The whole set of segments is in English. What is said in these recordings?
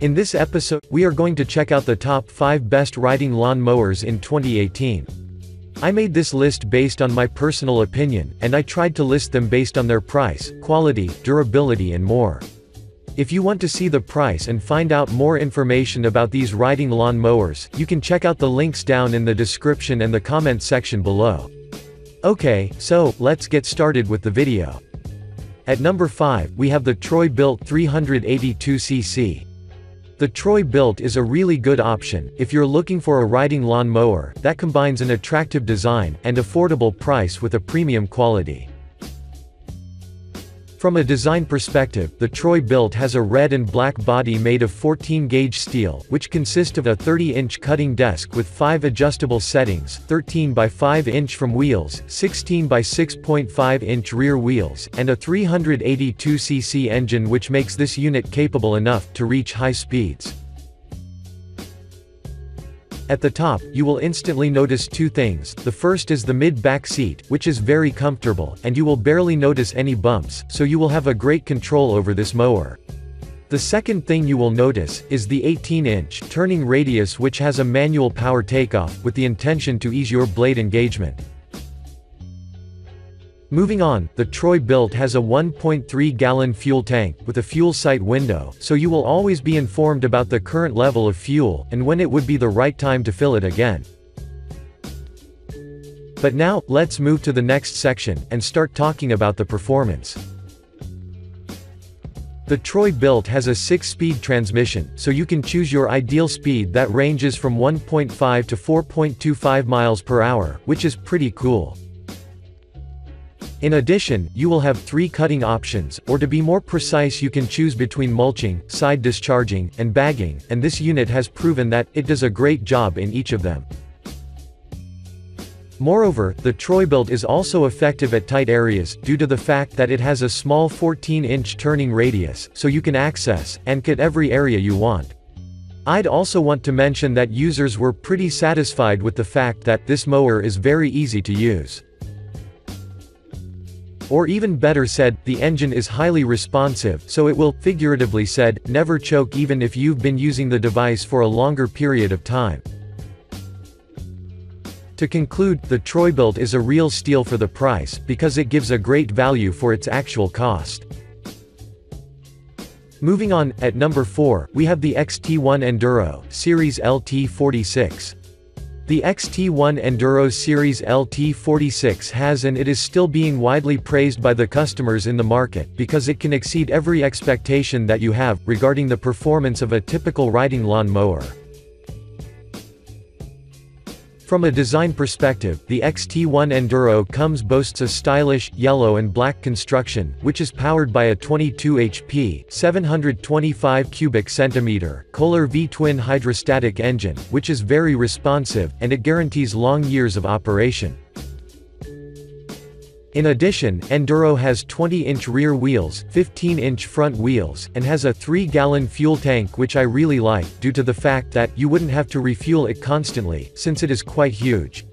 In this episode, we are going to check out the top 5 best riding lawn mowers in 2018. I made this list based on my personal opinion, and I tried to list them based on their price, quality, durability and more. If you want to see the price and find out more information about these riding lawn mowers, you can check out the links down in the description and the comment section below. Okay, so, let's get started with the video. At number 5, we have the Troy-Bilt 382cc. The Troy-Bilt is a really good option if you're looking for a riding lawn mower that combines an attractive design and affordable price with a premium quality. From a design perspective, the Troy-Bilt has a red and black body made of 14-gauge steel, which consists of a 30-inch cutting desk with 5 adjustable settings, 13 by 5-inch front wheels, 16 by 6.5-inch rear wheels, and a 382cc engine, which makes this unit capable enough to reach high speeds. At the top, you will instantly notice two things. The first is the mid-back seat, which is very comfortable, and you will barely notice any bumps, so you will have a great control over this mower. The second thing you will notice is the 18-inch turning radius, which has a manual power takeoff, with the intention to ease your blade engagement. Moving on, the Troy-Bilt has a 1.3-gallon fuel tank, with a fuel sight window, so you will always be informed about the current level of fuel, and when it would be the right time to fill it again. But now, let's move to the next section, and start talking about the performance. The Troy-Bilt has a 6-speed transmission, so you can choose your ideal speed that ranges from 1.5 to 4.25 miles per hour, which is pretty cool. In addition, you will have 3 cutting options, or to be more precise, you can choose between mulching, side discharging, and bagging, and this unit has proven that it does a great job in each of them. Moreover, the Troy-Bilt is also effective at tight areas, due to the fact that it has a small 14-inch turning radius, so you can access and cut every area you want. I'd also want to mention that users were pretty satisfied with the fact that this mower is very easy to use. Or even better said, the engine is highly responsive, so it will, figuratively said, never choke even if you've been using the device for a longer period of time. To conclude, the Troy-Bilt is a real steal for the price, because it gives a great value for its actual cost. Moving on, at number 4, we have the XT1 Enduro, Series LT46. The XT1 Enduro Series LT46 has, and it is still being widely praised by the customers in the market, because it can exceed every expectation that you have, regarding the performance of a typical riding lawn mower. From a design perspective, the XT1 Enduro boasts a stylish, yellow and black construction, which is powered by a 22 HP, 725 cubic centimeter, Kohler V-twin hydrostatic engine, which is very responsive, and it guarantees long years of operation. In addition, Enduro has 20-inch rear wheels, 15-inch front wheels, and has a 3-gallon fuel tank, which I really like, due to the fact that you wouldn't have to refuel it constantly, since it is quite huge.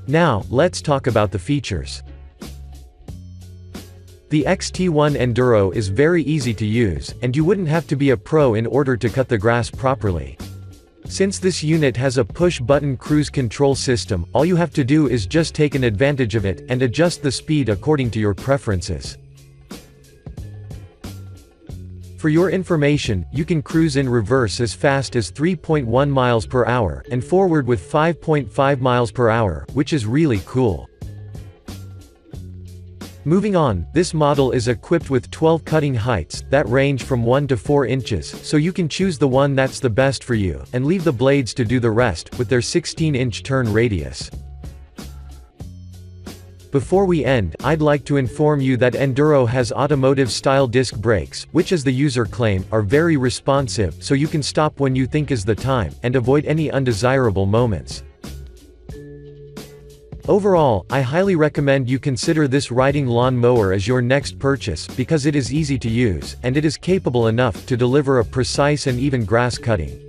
Now, let's talk about the features. The XT1 Enduro is very easy to use, and you wouldn't have to be a pro in order to cut the grass properly. Since this unit has a push-button cruise control system, all you have to do is just take an advantage of it, and adjust the speed according to your preferences. For your information, you can cruise in reverse as fast as 3.1 miles per hour, and forward with 5.5 miles per hour, which is really cool. Moving on, this model is equipped with 12 cutting heights, that range from 1 to 4 inches, so you can choose the one that's the best for you, and leave the blades to do the rest, with their 16-inch turn radius. Before we end, I'd like to inform you that Enduro has automotive-style disc brakes, which as the user claim, are very responsive, so you can stop when you think is the time, and avoid any undesirable moments. Overall, I highly recommend you consider this riding lawn mower as your next purchase, because it is easy to use, and it is capable enough to deliver a precise and even grass cutting.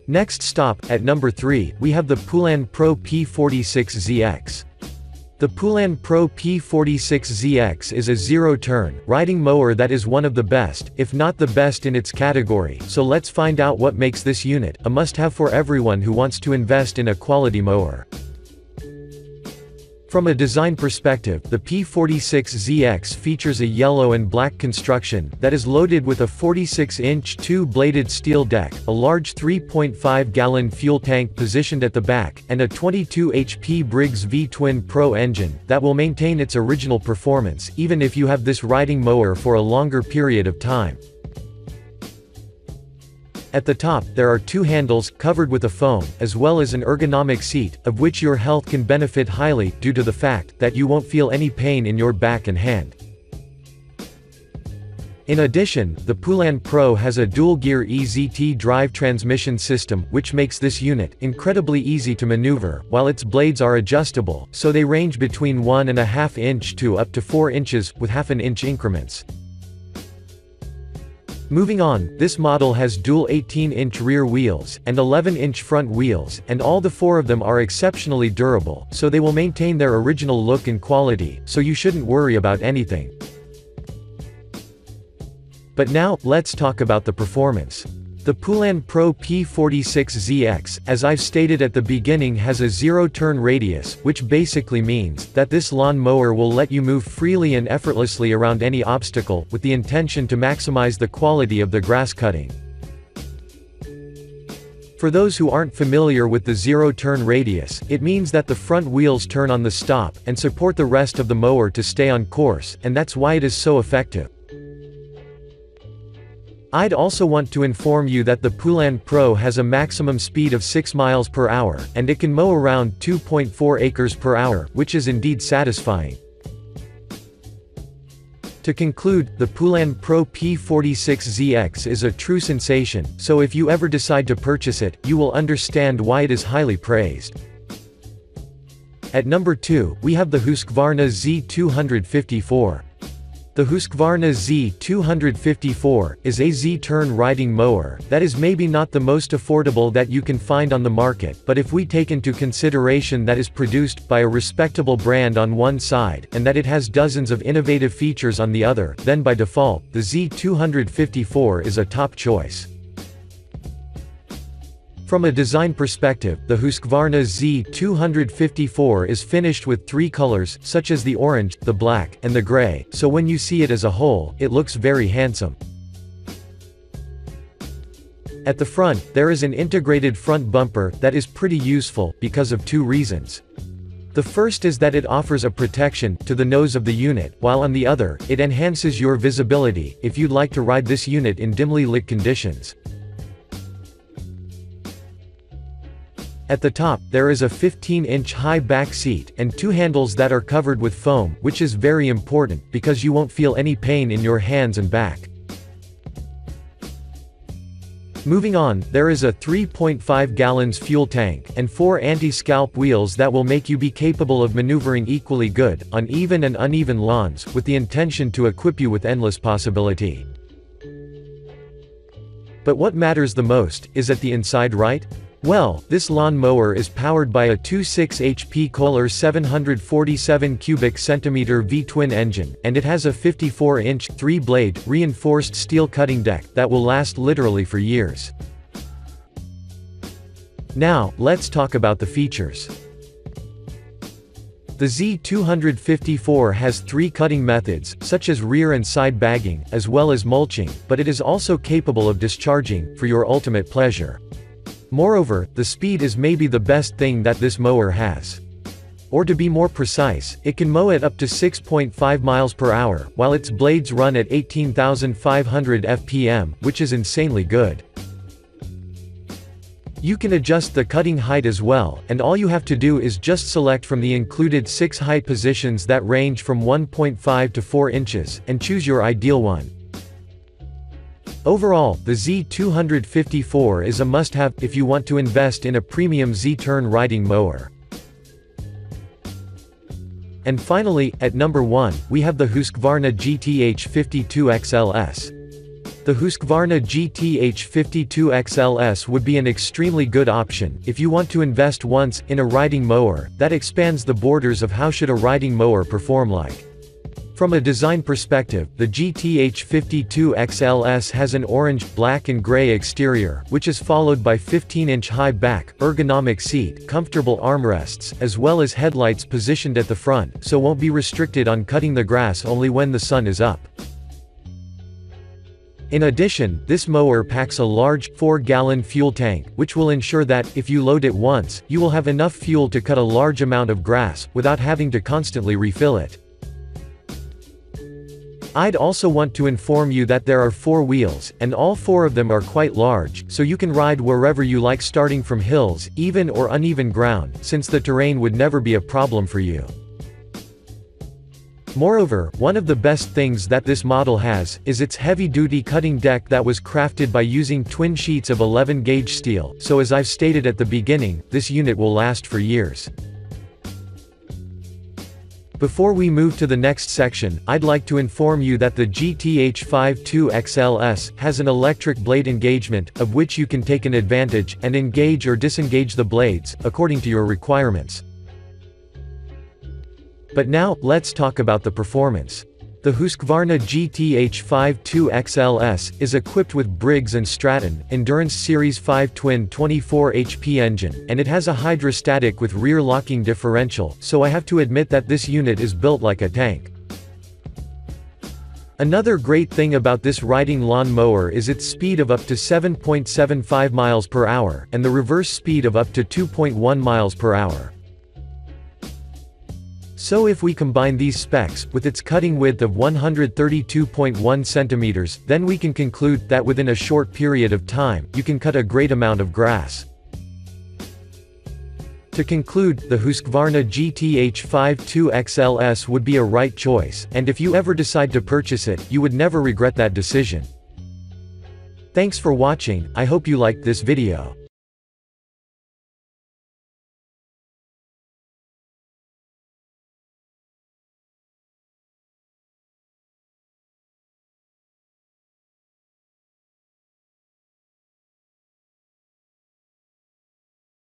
Next stop, at number 3, we have the Poulan Pro P46ZX. The Poulan Pro P46ZX is a zero-turn, riding mower that is one of the best, if not the best in its category, so let's find out what makes this unit a must-have for everyone who wants to invest in a quality mower. From a design perspective, the P46ZX features a yellow and black construction that is loaded with a 46-inch two-bladed steel deck, a large 3.5-gallon fuel tank positioned at the back, and a 22 HP Briggs V-twin Pro engine that will maintain its original performance even if you have this riding mower for a longer period of time. At the top, there are two handles, covered with a foam, as well as an ergonomic seat, of which your health can benefit highly, due to the fact that you won't feel any pain in your back and hand. In addition, the Poulan Pro has a dual-gear EZT drive transmission system, which makes this unit incredibly easy to maneuver, while its blades are adjustable, so they range between 1.5 inch to up to 4 inches, with half-an-inch increments. Moving on, this model has dual 18-inch rear wheels, and 11-inch front wheels, and all the four of them are exceptionally durable, so they will maintain their original look and quality, so you shouldn't worry about anything. But now, let's talk about the performance. The Poulan Pro P46ZX, as I've stated at the beginning, has a zero-turn radius, which basically means that this lawn mower will let you move freely and effortlessly around any obstacle, with the intention to maximize the quality of the grass cutting. For those who aren't familiar with the zero-turn radius, it means that the front wheels turn on the stop, and support the rest of the mower to stay on course, and that's why it is so effective. I'd also want to inform you that the Poulan Pro has a maximum speed of 6 miles per hour, and it can mow around 2.4 acres per hour, which is indeed satisfying. To conclude, the Poulan Pro P46ZX is a true sensation, so if you ever decide to purchase it, you will understand why it is highly praised. At number 2, we have the Husqvarna Z254. The Husqvarna Z254 is a Z-turn riding mower that is maybe not the most affordable that you can find on the market, but if we take into consideration that is produced by a respectable brand on one side, and that it has dozens of innovative features on the other, then by default, the Z254 is a top choice. From a design perspective, the Husqvarna Z254 is finished with 3 colors, such as the orange, the black, and the gray, so when you see it as a whole, it looks very handsome. At the front, there is an integrated front bumper that is pretty useful, because of 2 reasons. The first is that it offers a protection to the nose of the unit, while on the other, it enhances your visibility, if you'd like to ride this unit in dimly lit conditions. At the top, there is a 15-inch high back seat, and 2 handles that are covered with foam, which is very important, because you won't feel any pain in your hands and back. Moving on, there is a 3.5 gallons fuel tank, and 4 anti-scalp wheels that will make you be capable of maneuvering equally good, on even and uneven lawns, with the intention to equip you with endless possibility. But what matters the most, is at the inside, right? Well, this lawn mower is powered by a 2.6 HP Kohler 747 cubic centimeter V-twin engine, and it has a 54-inch, 3-blade, reinforced steel cutting deck that will last literally for years. Now, let's talk about the features. The Z254 has 3 cutting methods, such as rear and side bagging, as well as mulching, but it is also capable of discharging, for your ultimate pleasure. Moreover, the speed is maybe the best thing that this mower has. Or to be more precise, it can mow at up to 6.5 miles per hour, while its blades run at 18,500 FPM, which is insanely good. You can adjust the cutting height as well, and all you have to do is just select from the included 6 height positions that range from 1.5 to 4 inches, and choose your ideal one. Overall, the Z254 is a must-have, if you want to invest in a premium Z-turn riding mower. And finally, at number 1, we have the Husqvarna GTH 52 XLS. The The Husqvarna GTH52XLS would be an extremely good option if you want to invest once in a riding mower that expands the borders of how should a riding mower perform like. From a design perspective, the GTH52XLS has an orange, black and gray exterior, which is followed by 15-inch high back, ergonomic seat, comfortable armrests, as well as headlights positioned at the front, so won't be restricted on cutting the grass only when the sun is up. In addition, this mower packs a large, 4-gallon fuel tank, which will ensure that, if you load it once, you will have enough fuel to cut a large amount of grass, without having to constantly refill it. I'd also want to inform you that there are 4 wheels, and all 4 of them are quite large, so you can ride wherever you like starting from hills, even or uneven ground, since the terrain would never be a problem for you. Moreover, one of the best things that this model has, is its heavy-duty cutting deck that was crafted by using twin sheets of 11-gauge steel, so as I've stated at the beginning, this unit will last for years. Before we move to the next section, I'd like to inform you that the GTH52XLS has an electric blade engagement, of which you can take an advantage, and engage or disengage the blades, according to your requirements. But now, let's talk about the performance. The Husqvarna GTH52XLS is equipped with Briggs & Stratton Endurance Series 5 twin 24 HP engine, and it has a hydrostatic with rear locking differential, so I have to admit that this unit is built like a tank. Another great thing about this riding lawn mower is its speed of up to 7.75 miles per hour, and the reverse speed of up to 2.1 miles per hour. So if we combine these specs, with its cutting width of 132.1 centimeters, then we can conclude that within a short period of time, you can cut a great amount of grass. To conclude, the Husqvarna GTH52XLS would be a right choice, and if you ever decide to purchase it, you would never regret that decision. Thanks for watching, I hope you liked this video.